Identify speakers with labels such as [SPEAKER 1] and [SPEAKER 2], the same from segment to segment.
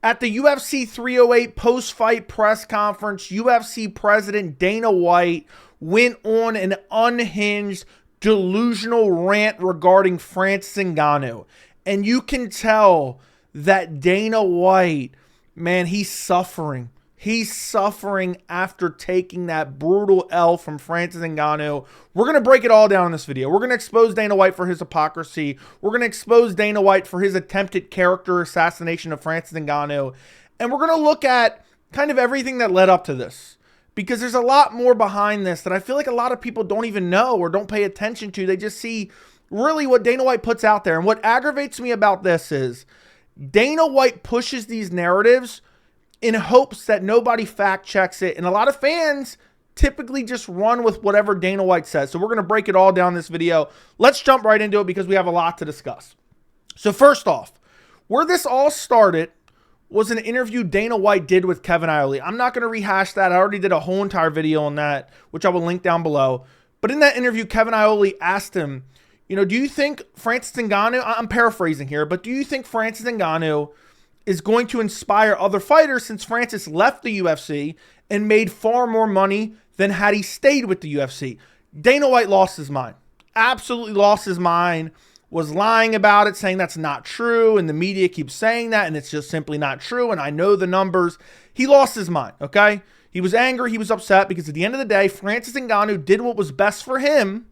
[SPEAKER 1] At the UFC 308 post-fight press conference, UFC president Dana White went on an unhinged, delusional rant regarding Francis Ngannou. And you can tell that Dana White, man, he's suffering. He's suffering after taking that brutal L from Francis Ngannou. We're going to break it all down in this video. We're going to expose Dana White for his hypocrisy. We're going to expose Dana White for his attempted character assassination of Francis Ngannou. And we're going to look at kind of everything that led up to this. Because there's a lot more behind this that I feel like a lot of people don't even know or don't pay attention to. They just see really what Dana White puts out there. And what aggravates me about this is Dana White pushes these narratives in hopes that nobody fact checks it. And a lot of fans typically just run with whatever Dana White says. So we're going to break it all down in this video. Let's jump right into it because we have a lot to discuss. So first off, where this all started was an interview Dana White did with Kevin Iole. I'm not going to rehash that. I already did a whole entire video on that, which I will link down below. But in that interview, Kevin Iole asked him, you know, do you think Francis Ngannou, I'm paraphrasing here, but do you think Francis Ngannou is going to inspire other fighters since Francis left the UFC and made far more money than had he stayed with the UFC? Dana White lost his mind. Absolutely lost his mind. Was lying about it, saying that's not true, and the media keeps saying that, and it's just simply not true, and I know the numbers. He lost his mind, okay? He was angry, he was upset, because at the end of the day, Francis Ngannou did what was best for him.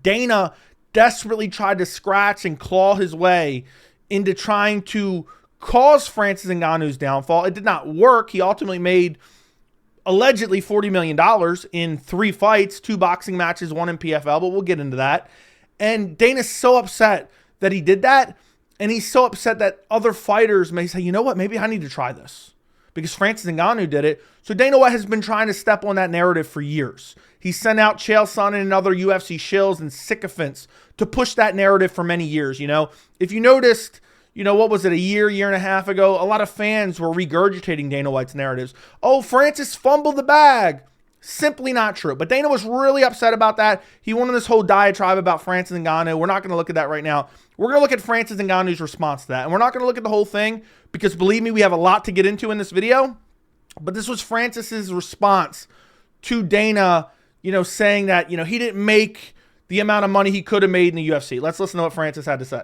[SPEAKER 1] Dana desperately tried to scratch and claw his way into trying to cause Francis Ngannou's downfall. It did not work. He ultimately made allegedly $40 million in 3 fights, 2 boxing matches, 1 in PFL, but we'll get into that. And Dana's so upset that he did that, and he's so upset that other fighters may say, you know what, maybe I need to try this because Francis Ngannou did it. So Dana White has been trying to step on that narrative for years. He sent out Chael Sonnen and other UFC shills and sycophants to push that narrative for many years. You know, if you noticed, you know, what was it, a year and a half ago, a lot of fans were regurgitating Dana White's narratives. Oh, Francis fumbled the bag. Simply not true. But Dana was really upset about that. He went on this whole diatribe about Francis Ngannou. We're not going to look at that right now. We're going to look at Francis Ngannou's response to that. And we're not going to look at the whole thing because, believe me, we have a lot to get into in this video. But this was Francis's response to Dana, you know, saying that, you know, he didn't make the amount of money he could have made in the UFC. Let's listen to what Francis had to say.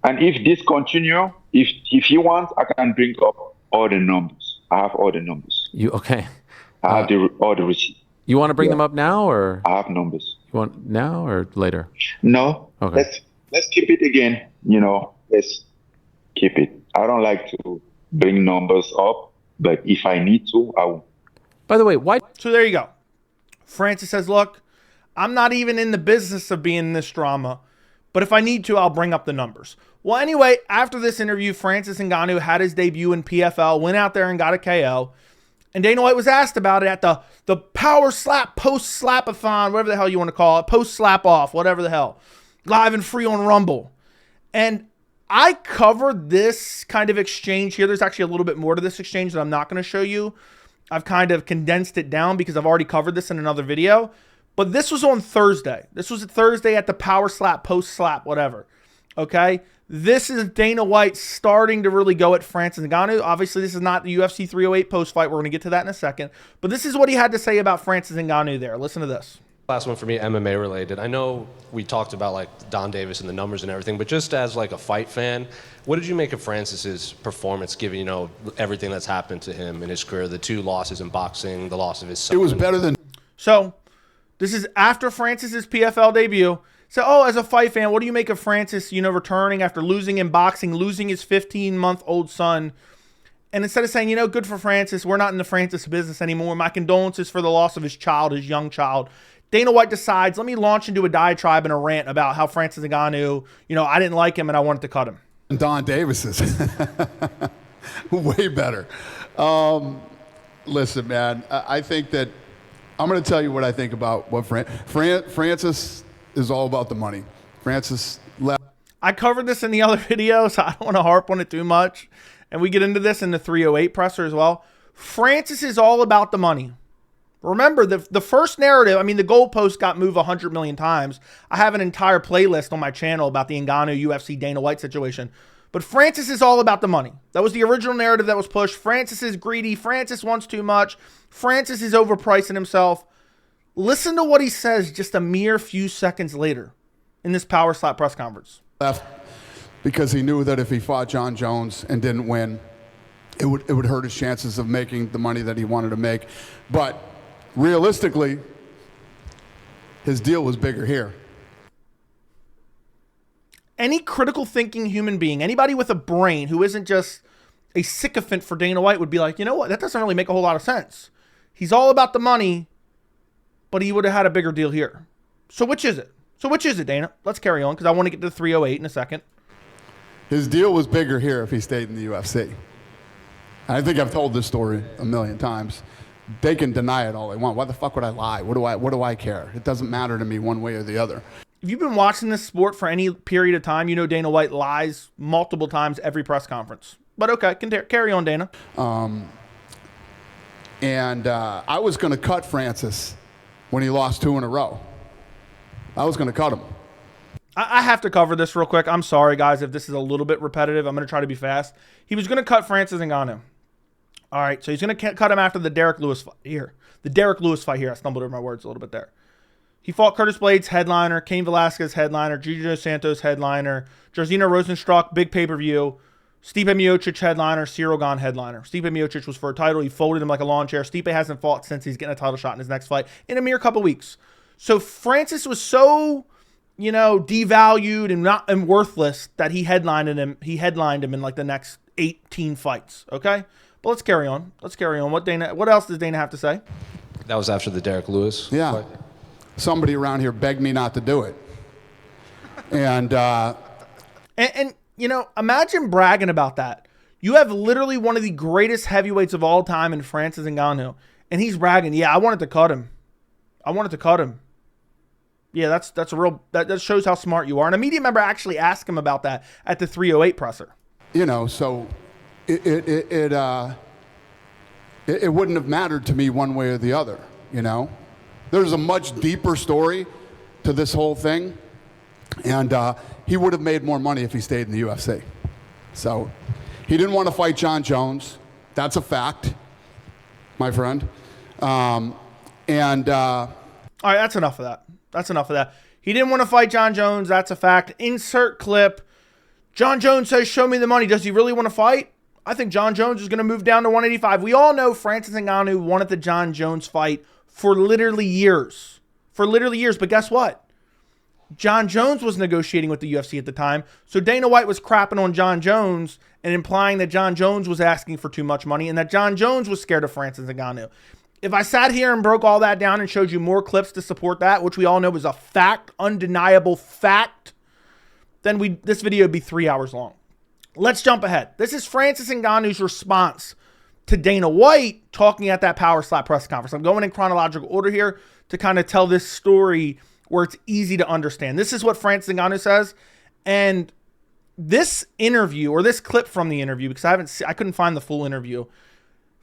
[SPEAKER 2] And if this continue, if you want, I can bring up all the numbers. I have all the numbers.
[SPEAKER 3] Okay?
[SPEAKER 2] I have all the receipts.
[SPEAKER 3] You want to bring them up now, or
[SPEAKER 2] I have numbers.
[SPEAKER 3] You want now or later?
[SPEAKER 2] No.
[SPEAKER 3] Okay.
[SPEAKER 2] Let's keep it again. You know, let's keep it. I don't like to bring numbers up, but if I need to, I will.
[SPEAKER 3] By the way, why?
[SPEAKER 1] So there you go. Francis says, look, I'm not even in the business of being in this drama, but if I need to, I'll bring up the numbers. Well, anyway, after this interview, Francis Ngannou had his debut in PFL, went out there and got a KO. And Dana White was asked about it at the power slap, post-slapathon, whatever the hell you want to call it, post-slap-off, whatever the hell, live and free on Rumble. And I covered this kind of exchange here. There's actually a little bit more to this exchange that I'm not going to show you. I've kind of condensed it down because I've already covered this in another video. But this was on Thursday. This was Thursday at the power slap, post-slap, whatever. Okay? This is Dana White starting to really go at Francis Ngannou. Obviously, this is not the UFC 308 post-fight. We're going to get to that in a second. But this is what he had to say about Francis Ngannou there. Listen to this.
[SPEAKER 4] Last one for me, MMA related. I know we talked about like Don Davis and the numbers and everything, but just as like a fight fan, what did you make of Francis's performance, given, you know, everything that's happened to him in his career, the 2 losses in boxing, the loss of his son?
[SPEAKER 5] It was better than...
[SPEAKER 1] So, this is after Francis's PFL debut. So, oh, as a fight fan, what do you make of Francis, you know, returning after losing in boxing, losing his 15-month-old son? And instead of saying, you know, good for Francis, we're not in the Francis business anymore. My condolences for the loss of his child, his young child. Dana White decides, let me launch into a diatribe and a rant about how Francis Ngannou, you know, I didn't like him and I wanted to cut him.
[SPEAKER 5] Don Davis's. Way better. Listen, man, I think that I'm going to tell you what I think about what Francis is all about the money. Francis left.
[SPEAKER 1] I covered this in the other video, so I don't want to harp on it too much. And we get into this in the 308 presser as well. Francis is all about the money. Remember, the first narrative, I mean, the goalpost got moved 100 million times. I have an entire playlist on my channel about the Ngannou UFC Dana White situation. But Francis is all about the money. That was the original narrative that was pushed. Francis is greedy. Francis wants too much. Francis is overpricing himself. Listen to what he says just a mere few seconds later in this Power Slap press conference.
[SPEAKER 5] Left because he knew that if he fought John Jones and didn't win, it would hurt his chances of making the money that he wanted to make. But realistically, his deal was bigger here.
[SPEAKER 1] Any critical thinking human being, anybody with a brain who isn't just a sycophant for Dana White would be like, you know what? That doesn't really make a whole lot of sense. He's all about the money, but he would have had a bigger deal here. So which is it? Dana? Let's carry on because I want to get to 308 in a second.
[SPEAKER 5] His deal was bigger here if he stayed in the UFC. I think I've told this story a million times. They can deny it all they want. Why the fuck would I lie? What do I care? It doesn't matter to me one way or the other.
[SPEAKER 1] If you've been watching this sport for any period of time, you know Dana White lies multiple times every press conference. But okay, carry on, Dana.
[SPEAKER 5] I was going to cut Francis when he lost 2 in a row. I was going to cut him.
[SPEAKER 1] I have to cover this real quick. I'm sorry, guys, if this is a little bit repetitive. I'm going to try to be fast. He was going to cut Francis Ngannou. All right, so he's going to cut him after the Derek Lewis fight here. The Derek Lewis fight here. I stumbled over my words a little bit there. He fought Curtis Blades, headliner, Cain Velasquez, headliner, Gigi Dos Santos, headliner, Jairzinho Rosenstruck, big pay-per-view, Stipe Miocic, headliner, Cyril Gane, headliner. Stipe Miocic was for a title. He folded him like a lawn chair. Stipe hasn't fought since he's getting a title shot in his next fight in a mere couple weeks. So Francis was so, devalued and worthless that he headlined him in like the next 18 fights, okay? But let's carry on. What else does Dana have to say?
[SPEAKER 4] That was after the Derek Lewis fight.
[SPEAKER 5] Somebody around here begged me not to do it. And
[SPEAKER 1] imagine bragging about that. You have literally one of the greatest heavyweights of all time in Francis Ngannou, and he's bragging, yeah, I wanted to cut him. Yeah, that's a real, that shows how smart you are. And a media member actually asked him about that at the 308 presser.
[SPEAKER 5] So it wouldn't have mattered to me one way or the other, There's a much deeper story to this whole thing, and he would have made more money if he stayed in the UFC. So he didn't want to fight John Jones. That's a fact, my friend. All right,
[SPEAKER 1] that's enough of that. He didn't want to fight John Jones. That's a fact. Insert clip. John Jones says, show me the money. Does he really want to fight? I think John Jones is going to move down to 185. We all know Francis Ngannou wanted the John Jones fight for literally years. But guess what? John Jones was negotiating with the UFC at the time. So Dana White was crapping on John Jones and implying that John Jones was asking for too much money and that John Jones was scared of Francis Ngannou. If I sat here and broke all that down and showed you more clips to support that, which we all know is a fact, undeniable fact, then this video would be 3 hours long. Let's jump ahead. This is Francis Ngannou's response to Dana White talking at that Power Slap press conference. I'm going in chronological order here to kind of tell this story where it's easy to understand. This is what Francis Ngannou says. And this interview, or this clip from the interview, because I couldn't find the full interview,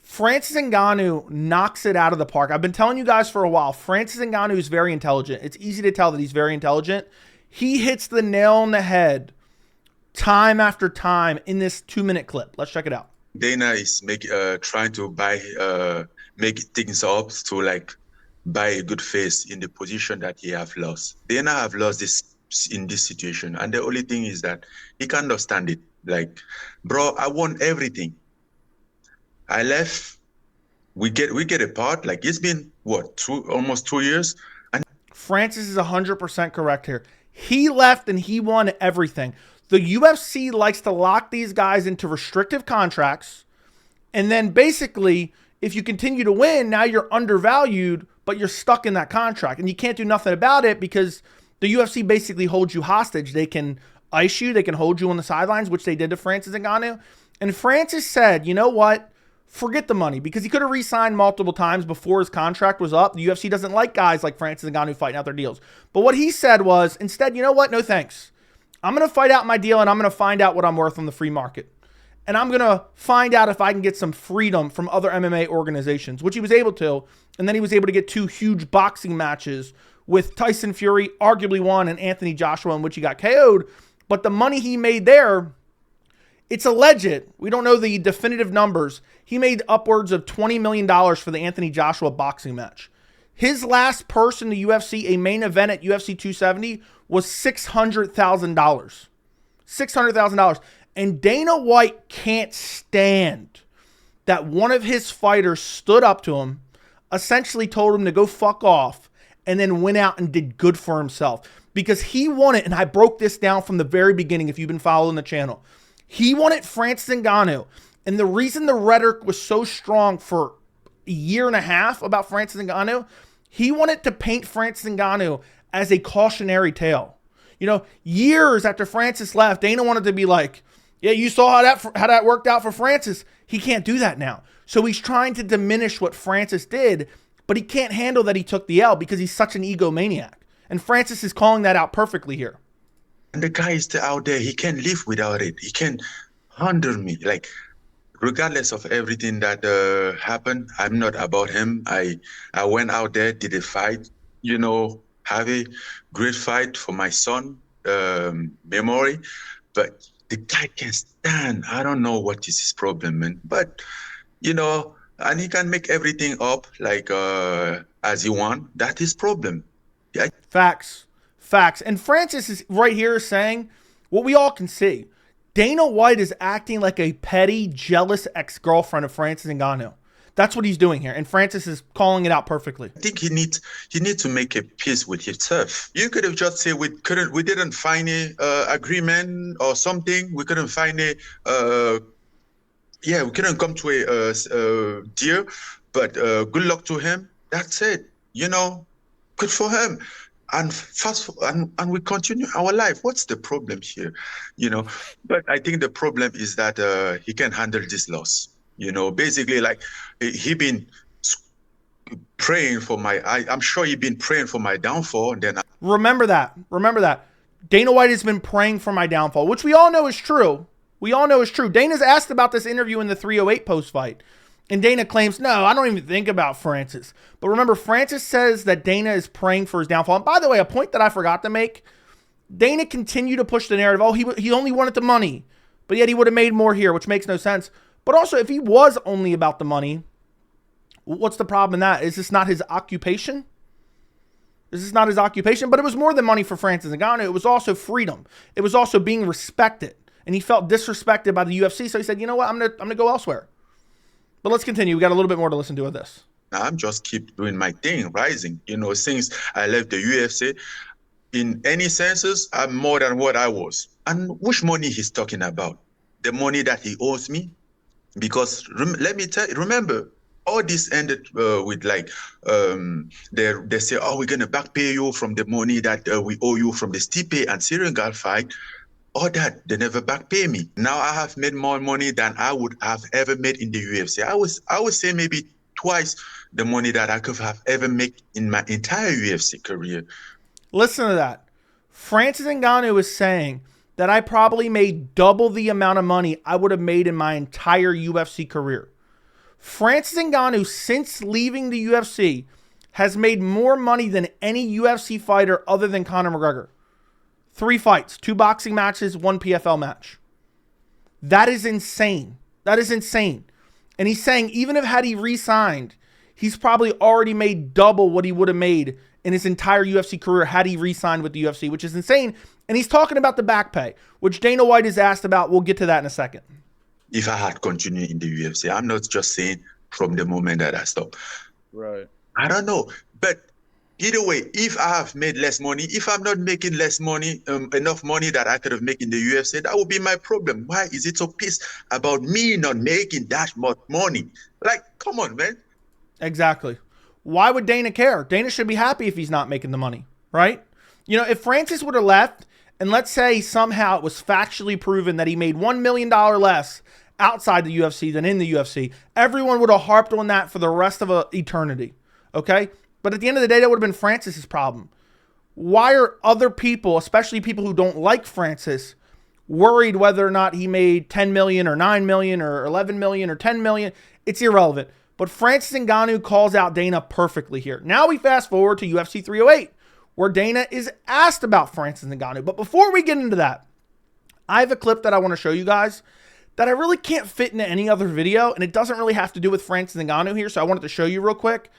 [SPEAKER 1] Francis Ngannou knocks it out of the park. I've been telling you guys for a while, Francis Ngannou is very intelligent. It's easy to tell that he's very intelligent. He hits the nail on the head time after time in this 2-minute clip. Let's check it out.
[SPEAKER 6] Dana is trying to make things up to buy a good face in the position that he have lost. Dana have lost this in this situation, and the only thing is that he can't understand it. Bro, I won everything. I left. We get apart. It's been almost 2 years. And
[SPEAKER 1] Francis is 100% correct here. He left and he won everything. The UFC likes to lock these guys into restrictive contracts. And then basically, if you continue to win, now you're undervalued, but you're stuck in that contract. And you can't do nothing about it because the UFC basically holds you hostage. They can ice you. They can hold you on the sidelines, which they did to Francis Ngannou. And Francis said, you know what? Forget the money, because he could have re-signed multiple times before his contract was up. The UFC doesn't like guys like Francis Ngannou fighting out their deals. But what he said was, instead, you know what? No thanks. I'm going to fight out my deal, and I'm going to find out what I'm worth on the free market. And I'm going to find out if I can get some freedom from other MMA organizations, which he was able to. And then he was able to get 2 huge boxing matches with Tyson Fury, arguably one, and Anthony Joshua, in which he got KO'd. But the money he made there, It's alleged, we don't know the definitive numbers, he made upwards of $20 million for the Anthony Joshua boxing match. His last purse in the UFC, a main event at UFC 270, was $600,000. $600,000. And Dana White can't stand that one of his fighters stood up to him, essentially told him to go fuck off, and then went out and did good for himself. Because he wanted, and I broke this down from the very beginning if you've been following the channel, he wanted Francis Ngannou. And the reason the rhetoric was so strong for a year and a half about Francis Ngannou, he wanted to paint Francis Ngannou as a cautionary tale. You know, years after Francis left, Dana wanted to be like, yeah, you saw how that worked out for Francis. He can't do that now. So he's trying to diminish what Francis did, but he can't handle that he took the L because he's such an egomaniac. And Francis is calling that out perfectly here.
[SPEAKER 6] And the guy is still out there. He can't live without it. He can handle me. Like, regardless of everything that happened, I'm not about him. I went out there, did a fight, you know, have a great fight for my son memory. But the guy can't stand. I don't know what is his problem, man. But, you know, and he can make everything up like as he want. That's his problem. Yeah.
[SPEAKER 1] Facts. Facts. And Francis is right here saying what we all can see. Dana White is acting like a petty, jealous ex-girlfriend of Francis Ngannou. That's what he's doing here. And Francis is calling it out perfectly.
[SPEAKER 6] I think he needs to make a peace with himself. You could have just said we didn't find a agreement or something. We couldn't find we couldn't come to a deal. But good luck to him. That's it. You know, good for him. And and we continue our life. What's the problem here? You know, but I think the problem is that he can handle this loss. You know, basically, like he been praying for I'm sure he been praying for my downfall. And then
[SPEAKER 1] remember that. Dana White has been praying for my downfall, which we all know is true. Dana's asked about this interview in the 308 post fight. And Dana claims, no, I don't even think about Francis. But remember, Francis says that Dana is praying for his downfall. And by the way, a point that I forgot to make, Dana continued to push the narrative, oh, he only wanted the money, but yet he would have made more here, which makes no sense. But also, if he was only about the money, what's the problem in that? Is this not his occupation? But it was more than money for Francis Ngannou. It was also freedom. It was also being respected. And he felt disrespected by the UFC, so he said, you know what, I'm gonna go elsewhere. But let's continue. We got a little bit more to listen to with this.
[SPEAKER 6] I'm just keep doing my thing, rising. You know, since I left the UFC, in any senses, I'm more than what I was. And which money he's talking about? The money that he owes me? Because let me tell you, remember, all this ended with like, they say, oh, we're going to back pay you from the money that we owe you from the Stipe and Senegal fight. All that, they never back pay me. Now I have made more money than I would have ever made in the UFC. I would say maybe twice the money that I could have ever made in my entire UFC career.
[SPEAKER 1] Listen to that. Francis Ngannou is saying that I probably made double the amount of money I would have made in my entire UFC career. Francis Ngannou, since leaving the UFC, has made more money than any UFC fighter other than Conor McGregor. 3 fights, 2 boxing matches, 1 PFL match. That is insane. And he's saying even if had he re-signed, he's probably already made double what he would have made in his entire UFC career had he re-signed with the UFC, which is insane. And he's talking about the back pay, which Dana White is asked about. We'll get to that in a second.
[SPEAKER 6] If I had continued in the UFC, I'm not just saying from the moment that I stopped.
[SPEAKER 7] Right.
[SPEAKER 6] I don't know. But either way, if I have made less money, if I'm not making less money, enough money that I could have made in the UFC, that would be my problem. Why is it so pissed about me not making that much money? Like, come on, man.
[SPEAKER 1] Exactly. Why would Dana care? Dana should be happy if he's not making the money, right? You know, if Francis would have left, and let's say somehow it was factually proven that he made $1 million less outside the UFC than in the UFC, everyone would have harped on that for the rest of eternity, okay? But at the end of the day, that would have been Francis's problem. Why are other people, especially people who don't like Francis, worried whether or not he made 10 million or 9 million or 11 million or 10 million? It's irrelevant. But Francis Ngannou calls out Dana perfectly here. Now we fast forward to UFC 308, where Dana is asked about Francis Ngannou. But before we get into that, I have a clip that I want to show you guys that I really can't fit into any other video, and it doesn't really have to do with Francis Ngannou here, so I wanted to show you real quick.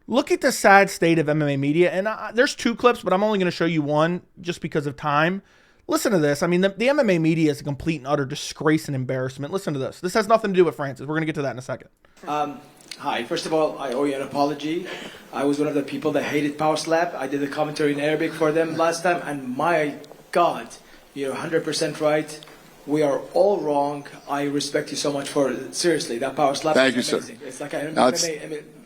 [SPEAKER 1] Look at the sad state of MMA media, and there's 2 clips, but I'm only going to show you one just because of time. Listen to this. I mean, the MMA media is a complete and utter disgrace and embarrassment. Listen to this. This has nothing to do with Francis. We're going to get to that in a second.
[SPEAKER 7] Hi. First of all, I owe you an apology. I was one of the people that hated Power Slap. I did the commentary in Arabic for them last time, and my God, you're 100% right. We are all wrong. I respect you so much for it. Seriously, that Power Slap is amazing. It's like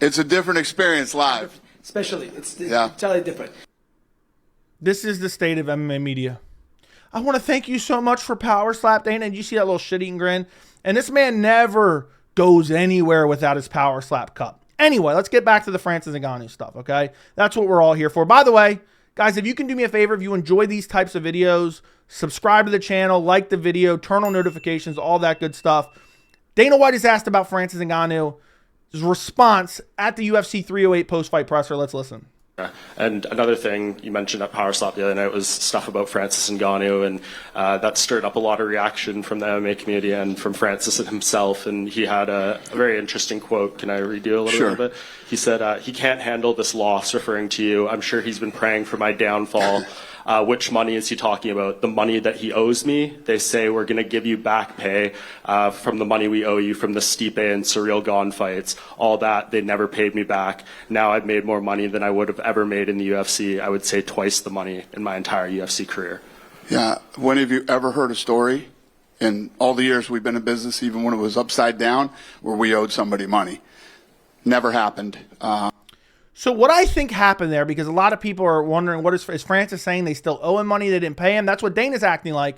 [SPEAKER 5] it's a different experience live.
[SPEAKER 7] Especially, it's totally different.
[SPEAKER 1] This is the state of MMA media. I want to thank you so much for Power Slap, Dana. And you see that little shit-eating grin? And this man never goes anywhere without his Power Slap cup. Anyway, let's get back to the Francis Ngannou stuff, okay? That's what we're all here for. By the way, guys, if you can do me a favor, if you enjoy these types of videos, subscribe to the channel, like the video, turn on notifications, all that good stuff. Dana White is asked about Francis Ngannou's response at the UFC 308 post-fight presser. Let's listen.
[SPEAKER 8] And another thing you mentioned at Power Slap the other night was stuff about Francis Ngannou, and that stirred up a lot of reaction from the MMA community and from Francis himself. And he had a very interesting quote. Can I read you a little bit? He said, he can't handle this loss, referring to you. I'm sure he's been praying for my downfall. Which money is he talking about? The money that he owes me? They say we're going to give you back pay from the money we owe you from the Stipe and Surreal Gone fights. All that, they never paid me back. Now I've made more money than I would have ever made in the UFC. I would say twice the money in my entire UFC career.
[SPEAKER 5] Yeah. When have you ever heard a story in all the years we've been in business, even when it was upside down, where we owed somebody money? Never happened.
[SPEAKER 1] So what I think happened there, because a lot of people are wondering, is Francis saying they still owe him money, they didn't pay him? That's what Dana's acting like.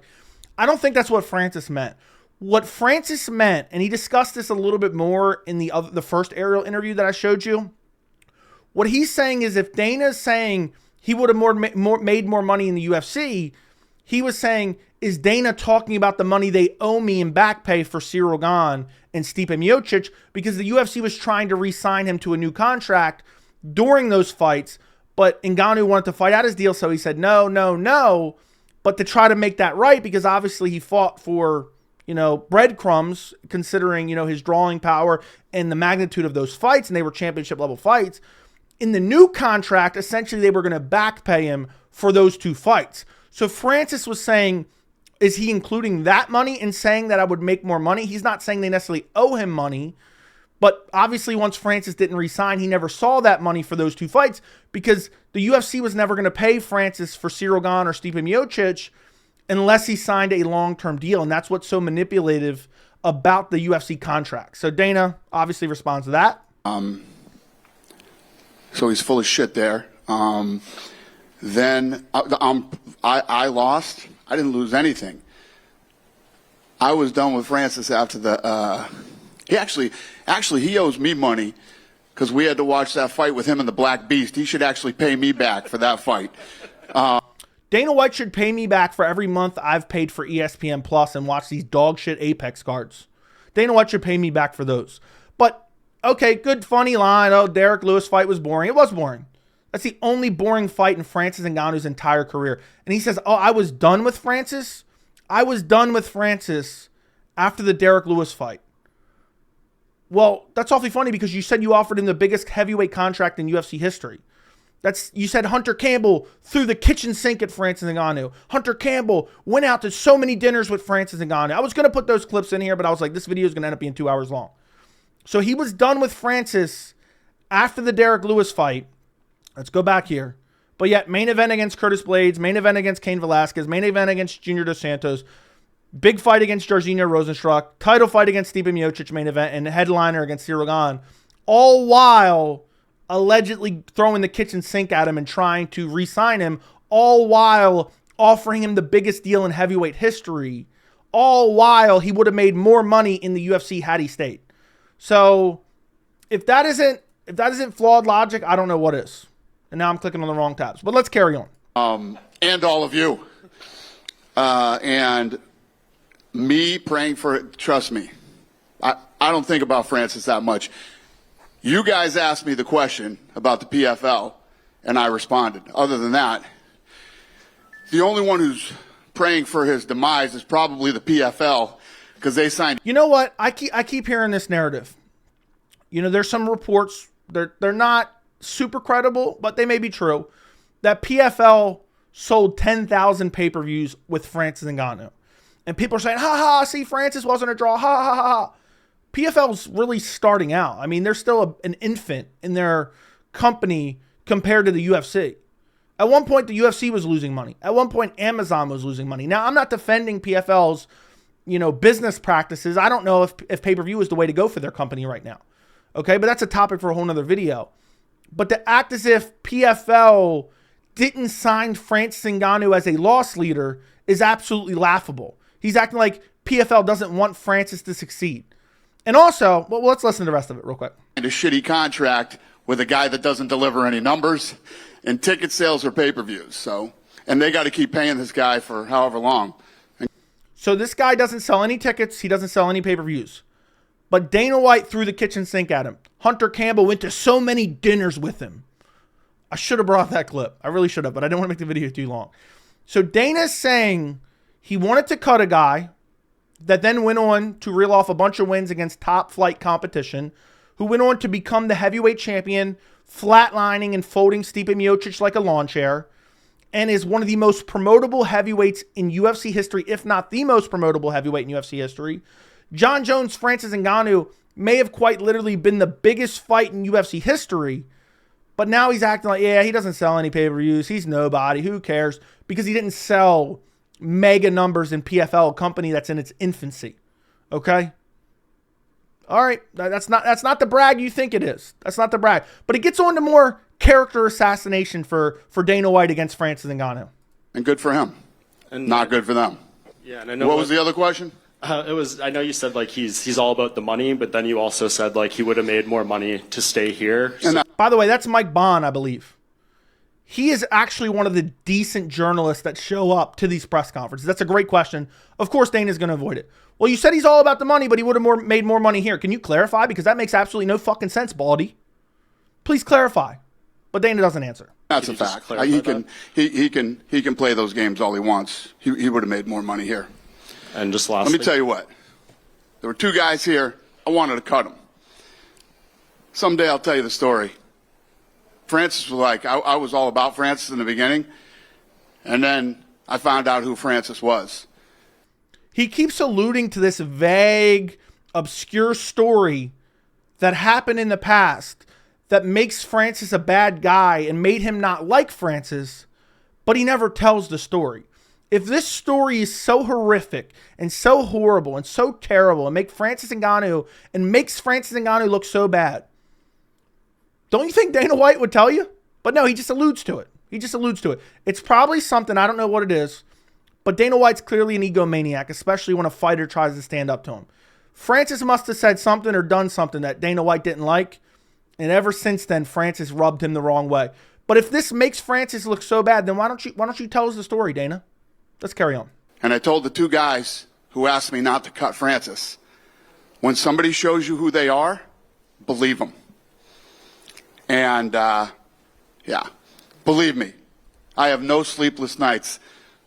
[SPEAKER 1] I don't think that's what Francis meant. What Francis meant, and he discussed this a little bit more in the first Ariel interview that I showed you, what he's saying is if Dana's saying he would have made more money in the UFC, he was saying, is Dana talking about the money they owe me in back pay for Cyril Gane and Stipe Miocic, because the UFC was trying to re-sign him to a new contract during those fights, but Ngannou wanted to fight out his deal, so he said no, no, no. But to try to make that right, because obviously he fought for, breadcrumbs, considering, his drawing power and the magnitude of those fights, and they were championship level fights. In the new contract, essentially they were going to back pay him for those 2 fights. So Francis was saying, is he including that money in saying that I would make more money? He's not saying they necessarily owe him money. But obviously, once Francis didn't resign, he never saw that money for those 2 fights, because the UFC was never going to pay Francis for Cyril Gane or Stipe Miocic unless he signed a long-term deal. And that's what's so manipulative about the UFC contract. So Dana obviously responds to that.
[SPEAKER 5] So he's full of shit there. Then I lost. I didn't lose anything. I was done with Francis after the... He actually owes me money because we had to watch that fight with him and the Black Beast. He should actually pay me back for that fight.
[SPEAKER 1] Dana White should pay me back for every month I've paid for ESPN Plus and watch these dog shit Apex cards. Dana White should pay me back for those. But, okay, good funny line. Oh, Derek Lewis fight was boring. It was boring. That's the only boring fight in Francis Ngannou's entire career. And he says, oh, I was done with Francis? I was done with Francis after the Derek Lewis fight. Well, that's awfully funny because you said you offered him the biggest heavyweight contract in UFC history. You said Hunter Campbell threw the kitchen sink at Francis Ngannou. Hunter Campbell went out to so many dinners with Francis Ngannou. I was going to put those clips in here, but I was like, this video is going to end up being 2 hours long. So he was done with Francis after the Derek Lewis fight. Let's go back here. But yet, main event against Curtis Blades, main event against Cain Velasquez, main event against Junior Dos Santos, big fight against Jairzinho Rozenstruik, title fight against Stipe Miocic main event, and headliner against Cyril Gane, all while allegedly throwing the kitchen sink at him and trying to re-sign him, all while offering him the biggest deal in heavyweight history, all while he would have made more money in the UFC had he stayed. So if that isn't flawed logic, I don't know what is. And now I'm clicking on the wrong tabs. But let's carry on.
[SPEAKER 5] And all of you. And me praying for it, trust me, I don't think about Francis that much. You guys asked me the question about the PFL, and I responded. Other than that, the only one who's praying for his demise is probably the PFL, because they signed.
[SPEAKER 1] You know what? I keep hearing this narrative. You know, there's some reports, they're not super credible, but they may be true, that PFL sold 10,000 pay-per-views with Francis Ngannou. And people are saying, ha ha, see, Francis wasn't a draw, ha ha ha ha. PFL's really starting out. I mean, they're still an infant in their company compared to the UFC. At one point, the UFC was losing money. At one point, Amazon was losing money. Now, I'm not defending PFL's, business practices. I don't know if pay-per-view is the way to go for their company right now. Okay, but that's a topic for a whole nother video. But to act as if PFL didn't sign Francis Ngannou as a loss leader is absolutely laughable. He's acting like PFL doesn't want Francis to succeed. And also, well, let's listen to the rest of it real quick.
[SPEAKER 5] A shitty contract with a guy that doesn't deliver any numbers in ticket sales or pay-per-views. So, and they got to keep paying this guy for however long.
[SPEAKER 1] So this guy doesn't sell any tickets. He doesn't sell any pay-per-views. But Dana White threw the kitchen sink at him. Hunter Campbell went to so many dinners with him. I should have brought that clip. I really should have, but I didn't want to make the video too long. So Dana's saying he wanted to cut a guy that then went on to reel off a bunch of wins against top flight competition, who went on to become the heavyweight champion, flatlining and folding Stipe Miocic like a lawn chair, and is one of the most promotable heavyweights in UFC history, if not the most promotable heavyweight in UFC history. John Jones, Francis Ngannou may have quite literally been the biggest fight in UFC history, but now he's acting like, yeah, he doesn't sell any pay-per-views. He's nobody. Who cares? Because he didn't sell mega numbers in PFL, a company that's in its infancy. Okay? All right. That's not the brag you think it is. That's not the brag. But it gets on to more character assassination for Dana White against Francis Ngannou.
[SPEAKER 5] And good for him. And not good for them.
[SPEAKER 8] Yeah, and I know
[SPEAKER 5] what was the other question?
[SPEAKER 8] It was. I know you said like he's all about the money, but then you also said like he would have made more money to stay here. So.
[SPEAKER 1] By the way, that's Mike Bond, I believe. He is actually one of the decent journalists that show up to these press conferences. That's a great question. Of course, Dana's going to avoid it. Well, you said he's all about the money, but he would have made more money here. Can you clarify? Because that makes absolutely no fucking sense, Baldy. Please clarify. But Dana doesn't answer.
[SPEAKER 5] That's a fact. He can play those games all he wants. He would have made more monany here.
[SPEAKER 8] And just lastly,
[SPEAKER 5] let me tell you what. There were two guys here. I wanted to cut them. Someday I'll tell you the story. Francis was like, I was all about Francis in the beginning, and then I found out who Francis was.
[SPEAKER 1] He keeps alluding to this vague, obscure story that happened in the past that makes Francis a bad guy and made him not like Francis, but he never tells the story. If this story is so horrific and so horrible and so terrible and makes Francis Ngannou look so bad, don't you think Dana White would tell you? But no, he just alludes to it. It's probably something, I don't know what it is, but Dana White's clearly an egomaniac, especially when a fighter tries to stand up to him. Francis must have said something or done something that Dana White didn't like, and ever since then, Francis rubbed him the wrong way. But if this makes Francis look so bad, then why don't you tell us the story, Dana? Let's carry on.
[SPEAKER 5] And I told the two guys who asked me not to cut Francis, when somebody shows you who they are, believe them. And, yeah, believe me, I have no sleepless nights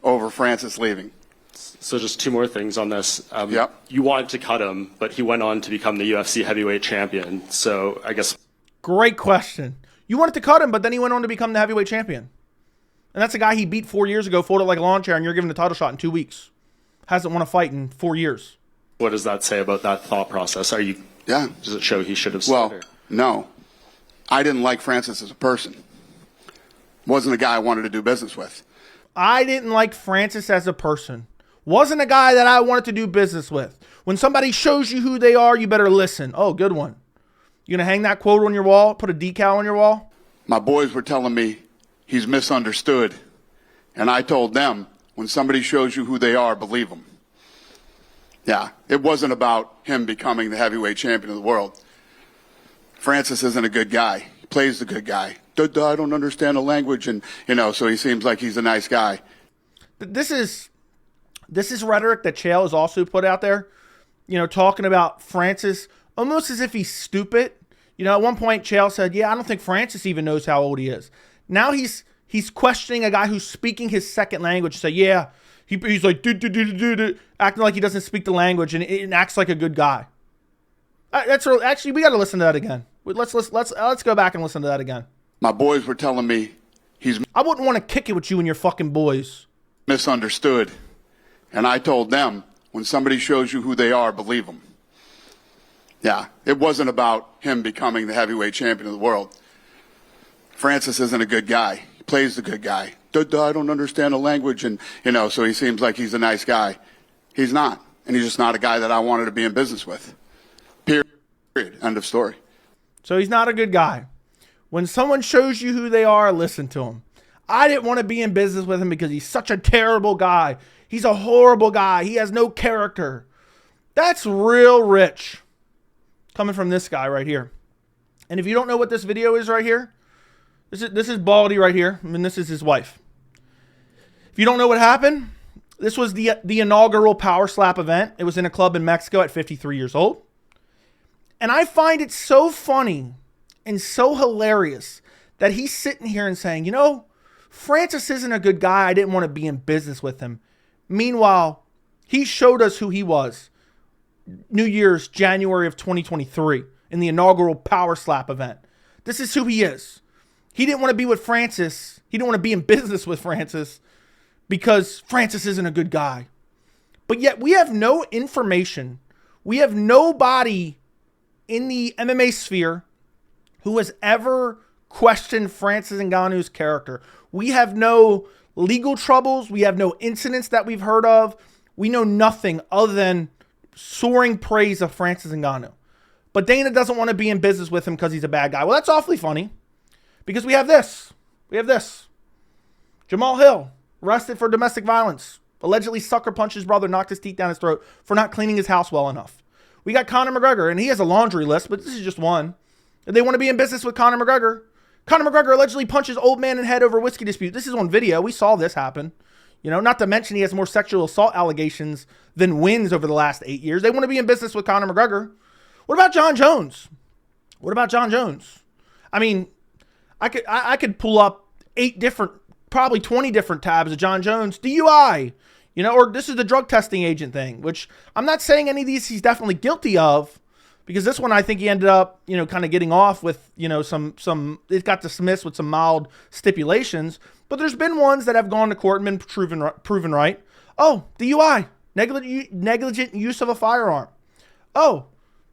[SPEAKER 5] over Francis leaving.
[SPEAKER 8] So just two more things on this.
[SPEAKER 5] Yep.
[SPEAKER 8] You wanted to cut him, but he went on to become the UFC heavyweight champion. So I guess...
[SPEAKER 1] Great question. You wanted to cut him, but then he went on to become the heavyweight champion. And that's a guy he beat 4 years ago, folded like a lawn chair, and you're giving the title shot in 2 weeks. Hasn't won a fight in 4 years.
[SPEAKER 8] What does that say about that thought process?
[SPEAKER 5] Yeah.
[SPEAKER 8] Does it show he should have stayed?
[SPEAKER 5] Well, no. I didn't like Francis as a person. Wasn't a guy I wanted to do business with.
[SPEAKER 1] I didn't like Francis as a person. Wasn't a guy that I wanted to do business with. When somebody shows you who they are, you better listen. Oh, good one. You gonna hang that quote on your wall? Put a decal on your wall?
[SPEAKER 5] My boys were telling me he's misunderstood. And I told them, when somebody shows you who they are, believe them. Yeah, it wasn't about him becoming the heavyweight champion of the world. Francis isn't a good guy. He plays the good guy. I don't understand the language, and so he seems like he's a nice guy.
[SPEAKER 1] This is rhetoric that Chael has also put out there, talking about Francis almost as if he's stupid. At one point Chael said, yeah, I don't think Francis even knows how old he is. Now he's questioning a guy who's speaking his second language. Say, yeah, He's like, acting like he doesn't speak the language and acts like a good guy. Actually, we got to listen to that again. Let's go back and listen to that again.
[SPEAKER 5] My boys were telling me he's
[SPEAKER 1] I wouldn't want to kick it with you and your fucking boys.
[SPEAKER 5] misunderstood. And I told them, when somebody shows you who they are, believe them. Yeah, it wasn't about him becoming the heavyweight champion of the world. Francis isn't a good guy. He plays the good guy. I don't understand the language, and so he seems like he's a nice guy. He's not, and he's just not a guy that I wanted to be in business with. Period. End of story.
[SPEAKER 1] So he's not a good guy. When someone shows you who they are, listen to him. I didn't want to be in business with him because he's such a terrible guy. He's a horrible guy. He has no character. That's real rich. Coming from this guy right here. And if you don't know what this video is right here, this is Baldy right here, and this is his wife. If you don't know what happened, this was the inaugural Power Slap event. It was in a club in Mexico at 53 years old. And I find it so funny and so hilarious that he's sitting here and saying, Francis isn't a good guy. I didn't want to be in business with him. Meanwhile, he showed us who he was. New Year's, January of 2023, in the inaugural Power Slap event. This is who he is. He didn't want to be with Francis. He didn't want to be in business with Francis because Francis isn't a good guy. But yet we have no information. We have nobody in the MMA sphere who has ever questioned Francis Ngannou's character. We have no legal troubles. We have no incidents that we've heard of. We know nothing other than soaring praise of Francis Ngannou. But Dana doesn't want to be in business with him because he's a bad guy. Well, that's awfully funny because we have this. Jamal Hill, arrested for domestic violence. Allegedly sucker punched his brother, knocked his teeth down his throat for not cleaning his house well enough. We got Conor McGregor, and he has a laundry list, but this is just one. And they want to be in business with Conor McGregor. Conor McGregor allegedly punches old man in head over whiskey dispute. This is on video. We saw this happen. Not to mention he has more sexual assault allegations than wins over the last 8 years. They want to be in business with Conor McGregor. What about John Jones? I mean, I could pull up 8 different, probably 20 different tabs of John Jones. DUI, or this is the drug testing agent thing, which I'm not saying any of these he's definitely guilty of, because this one I think he ended up, kind of getting off with, some it got dismissed with some mild stipulations. But there's been ones that have gone to court and been proven right. Oh, DUI, negligent use of a firearm. Oh,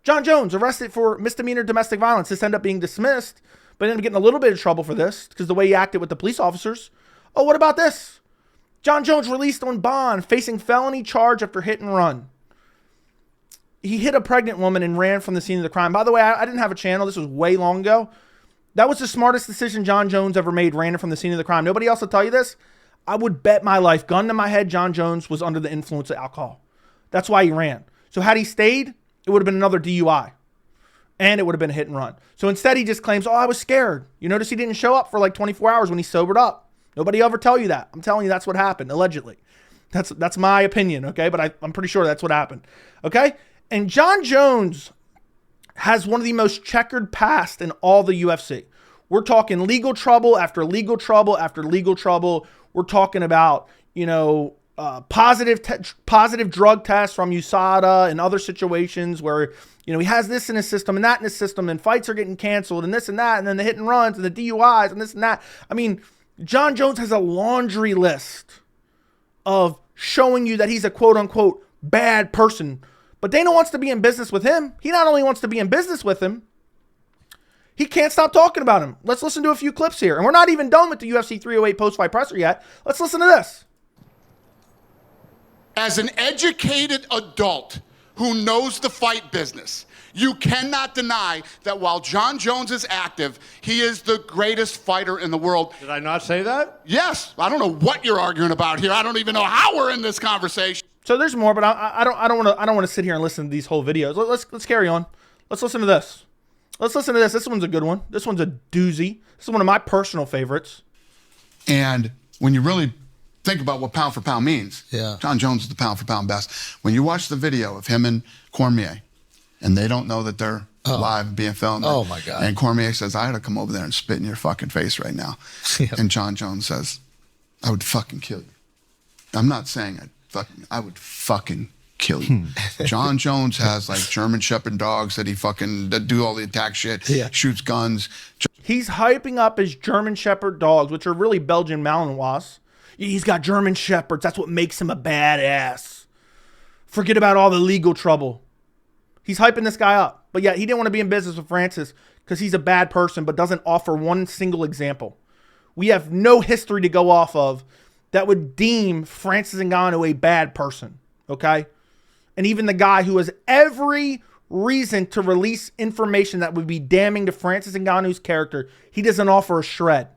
[SPEAKER 1] John Jones arrested for misdemeanor domestic violence. This ended up being dismissed, but ended up getting a little bit of trouble for this because the way he acted with the police officers. Oh, what about this? John Jones released on bond, facing felony charge after hit and run. He hit a pregnant woman and ran from the scene of the crime. By the way, I didn't have a channel. This was way long ago. That was the smartest decision John Jones ever made, ran from the scene of the crime. Nobody else will tell you this. I would bet my life, gun to my head, John Jones was under the influence of alcohol. That's why he ran. So had he stayed, it would have been another DUI. And it would have been a hit and run. So instead he just claims, I was scared. You notice he didn't show up for like 24 hours when he sobered up. Nobody ever tell you that. I'm telling you that's what happened, allegedly. That's my opinion, okay? But I'm pretty sure that's what happened, okay? And John Jones has one of the most checkered past in all the UFC. We're talking legal trouble after legal trouble after legal trouble. We're talking about, positive drug tests from USADA and other situations where, he has this in his system and that in his system, and fights are getting canceled and this and that, and then the hit and runs and the DUIs and this and that. I mean, John Jones has a laundry list of showing you that he's a quote unquote bad person. But Dana wants to be in business with him. He not only wants to be in business with him, he can't stop talking about him. Let's listen to a few clips here. And we're not even done with the UFC 308 post-fight presser yet. Let's listen to this.
[SPEAKER 5] As an educated adult who knows the fight business, you cannot deny that while John Jones is active, he is the greatest fighter in the world.
[SPEAKER 9] Did I not say that?
[SPEAKER 5] Yes. I don't know what you're arguing about here. I don't even know how we're in this conversation.
[SPEAKER 1] So there's more, but I don't want to sit here and listen to these whole videos. Let's carry on. Let's listen to this. This one's a good one. This one's a doozy. This is one of my personal favorites.
[SPEAKER 5] And when you really think about what pound for pound means, John Jones is the pound for pound best. When you watch the video of him and Cormier, and they don't know that they're live being filmed.
[SPEAKER 10] Oh, my God.
[SPEAKER 5] And Cormier says, I had to come over there and spit in your fucking face right now. And John Jones says, I would fucking kill you. I'm not saying I would fucking kill you. John Jones has like German Shepherd dogs that that do all the attack shit, shoots guns.
[SPEAKER 1] He's hyping up his German Shepherd dogs, which are really Belgian Malinois. He's got German Shepherds. That's what makes him a badass. Forget about all the legal trouble. He's hyping this guy up. But yeah, he didn't want to be in business with Francis because he's a bad person, but doesn't offer one single example. We have no history to go off of that would deem Francis Ngannou a bad person, okay? And even the guy who has every reason to release information that would be damning to Francis Ngannou's character, he doesn't offer a shred.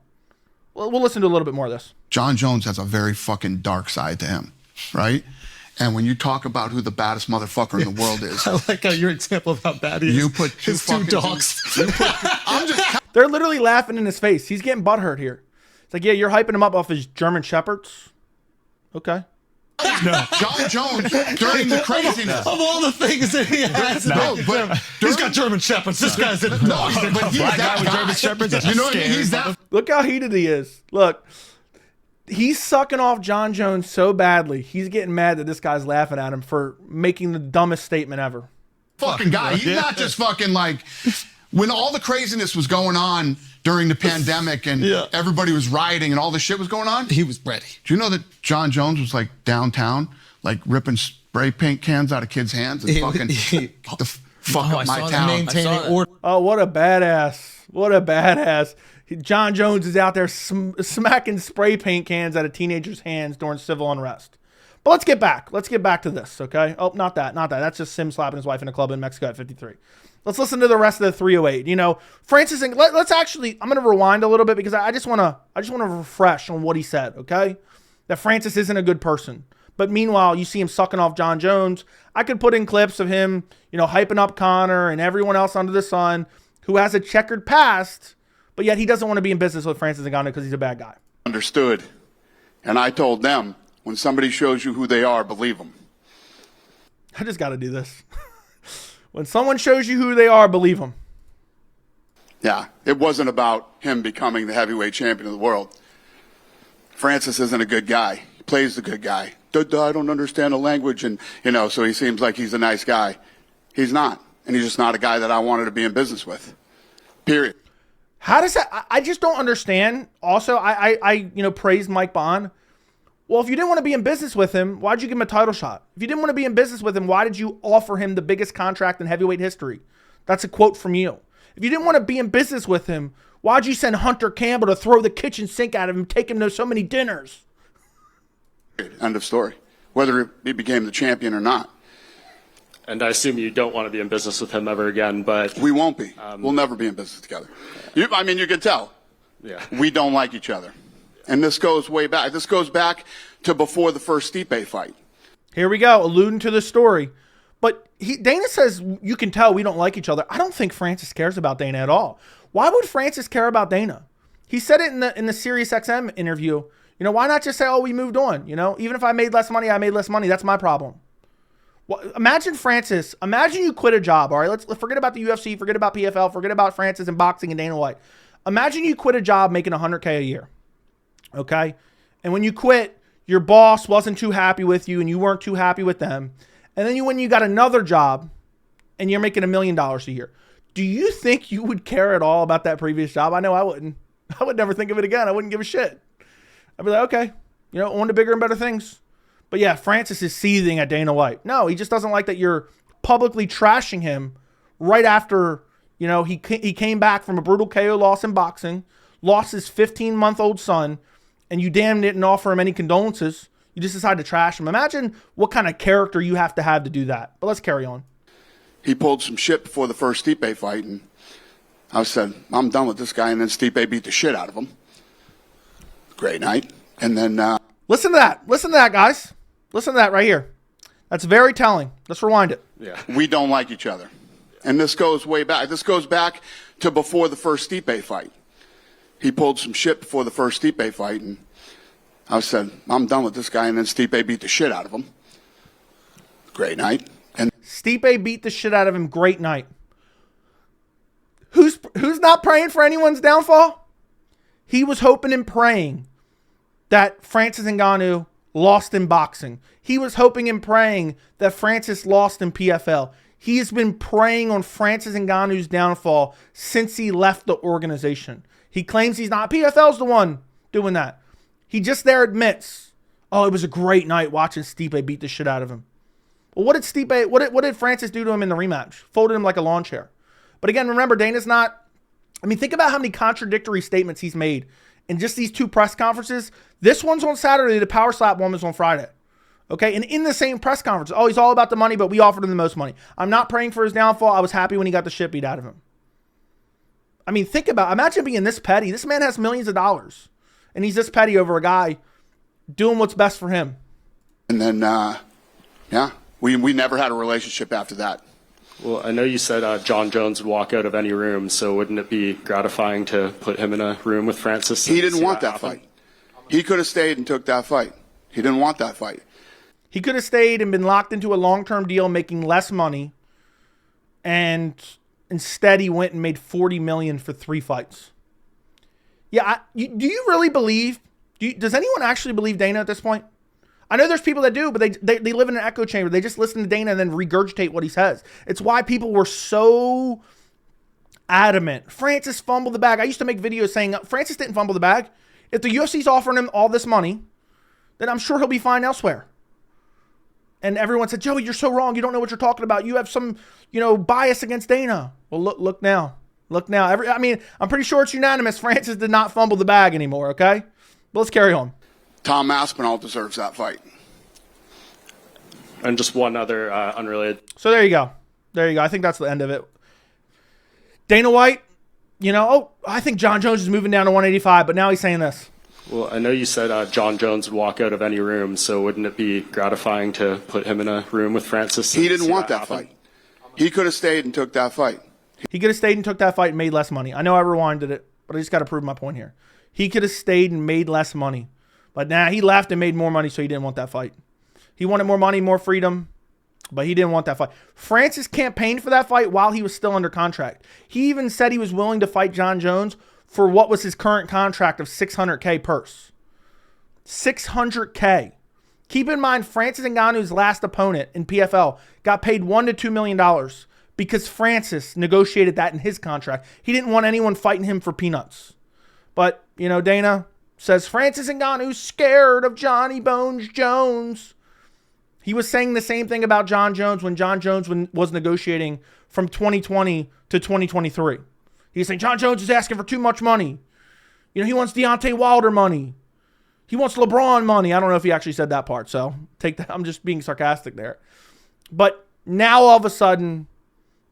[SPEAKER 1] We'll listen to a little bit more of this.
[SPEAKER 5] John Jones has a very fucking dark side to him, right? And when you talk about who the baddest motherfucker in the world is,
[SPEAKER 9] I like how your example of how bad he is.
[SPEAKER 5] You put
[SPEAKER 9] his two dogs.
[SPEAKER 1] They're literally laughing in his face. He's getting butthurt here. It's like, yeah, you're hyping him up off his German Shepherds. Okay.
[SPEAKER 5] No. John Jones, during the craziness.
[SPEAKER 9] Of all the things that he has, he's got German Shepherds. This guy's in the dogs.
[SPEAKER 5] But he's that guy with German Shepherds. You know what I mean? He's that.
[SPEAKER 1] Look how heated he is. Look. He's sucking off John Jones so badly. He's getting mad that this guy's laughing at him for making the dumbest statement ever.
[SPEAKER 5] Fucking guy. He's not just fucking like, when all the craziness was going on during the pandemic and everybody was rioting and all this shit was going on,
[SPEAKER 9] he was ready.
[SPEAKER 5] Do you know that John Jones was like downtown, like ripping spray paint cans out of kids' hands and fuck up my town?
[SPEAKER 9] Maintaining order.
[SPEAKER 1] Oh, what a badass. What a badass. John Jones is out there smacking spray paint cans out of teenagers' hands during civil unrest. But let's get back. Let's get back to this, okay? Oh, not that. That's just Sim slapping his wife in a club in Mexico at 53. Let's listen to the rest of the 308. You know, Francis, let's actually, I'm going to rewind a little bit because I just want to refresh on what he said, okay? That Francis isn't a good person. But meanwhile, you see him sucking off John Jones. I could put in clips of him, you know, hyping up Conor and everyone else under the sun who has a checkered past, but yet he doesn't want to be in business with Francis Ngannou because he's a bad guy.
[SPEAKER 5] Understood. And I told them, when somebody shows you who they are, believe them.
[SPEAKER 1] I just got to do this. When someone shows you who they are, believe them.
[SPEAKER 5] Yeah, it wasn't about him becoming the heavyweight champion of the world. Francis isn't a good guy. He plays the good guy. I don't understand the language, and so he seems like he's a nice guy. He's not, and he's just not a guy that I wanted to be in business with. Period.
[SPEAKER 1] How does that? I just don't understand. Also, I praised Mike Bond. Well, if you didn't want to be in business with him, why'd you give him a title shot? If you didn't want to be in business with him, why did you offer him the biggest contract in heavyweight history? That's a quote from you. If you didn't want to be in business with him, why'd you send Hunter Campbell to throw the kitchen sink at him and take him to so many dinners?
[SPEAKER 5] End of story. Whether he became the champion or not.
[SPEAKER 8] And I assume you don't want to be in business with him ever again, but...
[SPEAKER 5] We won't be. We'll never be in business together. You can tell.
[SPEAKER 8] Yeah.
[SPEAKER 5] We don't like each other. And this goes way back. This goes back to before the first Stipe fight.
[SPEAKER 1] Here we go, alluding to the story. But Dana says, you can tell we don't like each other. I don't think Francis cares about Dana at all. Why would Francis care about Dana? He said it in the Sirius XM interview. Why not just say, oh, we moved on? Even if I made less money, I made less money. That's my problem. Well, imagine Francis. Imagine you quit a job, all right? Let's forget about the UFC, forget about PFL, forget about Francis and boxing and Dana White. Imagine you quit a job making $100K a year. Okay? And when you quit, your boss wasn't too happy with you and you weren't too happy with them. And then when you got another job and you're making $1 million a year, do you think you would care at all about that previous job? I know I wouldn't. I would never think of it again. I wouldn't give a shit. I'd be like, okay, on to bigger and better things. But yeah, Francis is seething at Dana White. No, he just doesn't like that you're publicly trashing him right after, he came back from a brutal KO loss in boxing, lost his 15-month-old son, and you damn didn't offer him any condolences. You just decided to trash him. Imagine what kind of character you have to do that. But let's carry on.
[SPEAKER 5] He pulled some shit before the first Stipe fight, and I said, I'm done with this guy, and then Stipe beat the shit out of him. Great night. And then...
[SPEAKER 1] Listen to that. Listen to that, guys. Listen to that right here. That's very telling. Let's rewind it.
[SPEAKER 8] Yeah.
[SPEAKER 5] We don't like each other. And this goes way back. This goes back to before the first Stipe fight. He pulled some shit before the first Stipe fight, and I said, I'm done with this guy, and then Stipe beat the shit out of him. Great night. And
[SPEAKER 1] Stipe beat the shit out of him. Great night. Who's not praying for anyone's downfall? He was hoping and praying that Francis Ngannou lost in boxing. He was hoping and praying that Francis lost in PFL. He has been preying on Francis Ngannou's downfall since he left the organization. He claims he's not. PFL's the one doing that. He just there admits, oh, it was a great night watching Stipe beat the shit out of him. Well, what did Stipe, what did Francis do to him in the rematch? Folded him like a lawn chair. But again, remember, Dana's not, I mean, think about how many contradictory statements he's made in just these two press conferences. This one's on Saturday, the power slap one was on Friday. Okay, and in the same press conference, oh, he's all about the money, but we offered him the most money. I'm not praying for his downfall. I was happy when he got the shit beat out of him. I mean, imagine being this petty. This man has millions of dollars, and he's this petty over a guy doing what's best for him.
[SPEAKER 5] And then, yeah, we never had a relationship after that.
[SPEAKER 8] Well, I know you said John Jones would walk out of any room, so wouldn't it be gratifying to put him in a room with Francis?
[SPEAKER 5] He didn't want that fight. He could have stayed and took that fight. He didn't want that fight.
[SPEAKER 1] He could have stayed and been locked into a long-term deal making less money, and instead he went and made $40 million for 3 fights. Yeah, do you really believe, does anyone actually believe Dana at this point? I know there's people that do, but they live in an echo chamber. They just listen to Dana and then regurgitate what he says. It's why people were so adamant. Francis fumbled the bag. I used to make videos saying Francis didn't fumble the bag. If the UFC's offering him all this money, then I'm sure he'll be fine elsewhere. And everyone said, Joey, you're so wrong. You don't know what you're talking about. You have some, bias against Dana. Well, look now. Look now. I mean, I'm pretty sure it's unanimous. Francis did not fumble the bag anymore, okay? But let's carry on.
[SPEAKER 5] Tom Aspinall deserves that fight.
[SPEAKER 8] And just one other unrelated.
[SPEAKER 1] So there you go. There you go. I think that's the end of it. Dana White, I think John Jones is moving down to 185, but now he's saying this.
[SPEAKER 8] Well, I know you said John Jones would walk out of any room, so wouldn't it be gratifying to put him in a room with Francis?
[SPEAKER 5] He didn't want that fight. He could have stayed and took that fight.
[SPEAKER 1] He could have stayed and took that fight and made less money. I know I rewinded it, but I just got to prove my point here. He could have stayed and made less money. But now he left and made more money, so he didn't want that fight. He wanted more money, more freedom, but he didn't want that fight. Francis campaigned for that fight while he was still under contract. He even said he was willing to fight John Jones for what was his current contract of $600K purse. $600K. Keep in mind, Francis Ngannou's last opponent in PFL got paid $1 to $2 million because Francis negotiated that in his contract. He didn't want anyone fighting him for peanuts. But, Dana says Francis Ngannou's scared of Johnny Bones Jones. He was saying the same thing about John Jones when John Jones was negotiating from 2020 to 2023. He was saying John Jones is asking for too much money. He wants Deontay Wilder money. He wants LeBron money. I don't know if he actually said that part, so take that. I'm just being sarcastic there. But now all of a sudden,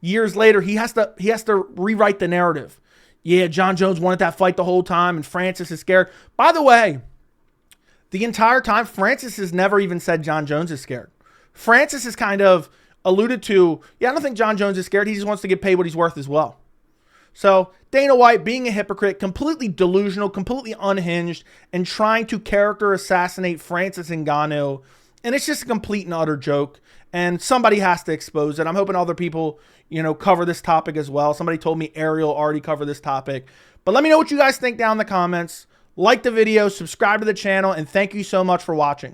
[SPEAKER 1] years later, he has to rewrite the narrative. Yeah, John Jones wanted that fight the whole time, and Francis is scared. By the way, the entire time, Francis has never even said John Jones is scared. Francis has kind of alluded to, I don't think John Jones is scared. He just wants to get paid what he's worth as well. So Dana White being a hypocrite, completely delusional, completely unhinged, and trying to character assassinate Francis Ngannou. And it's just a complete and utter joke. And somebody has to expose it. I'm hoping other people, cover this topic as well. Somebody told me Ariel already covered this topic. But let me know what you guys think down in the comments. Like the video, subscribe to the channel, and thank you so much for watching.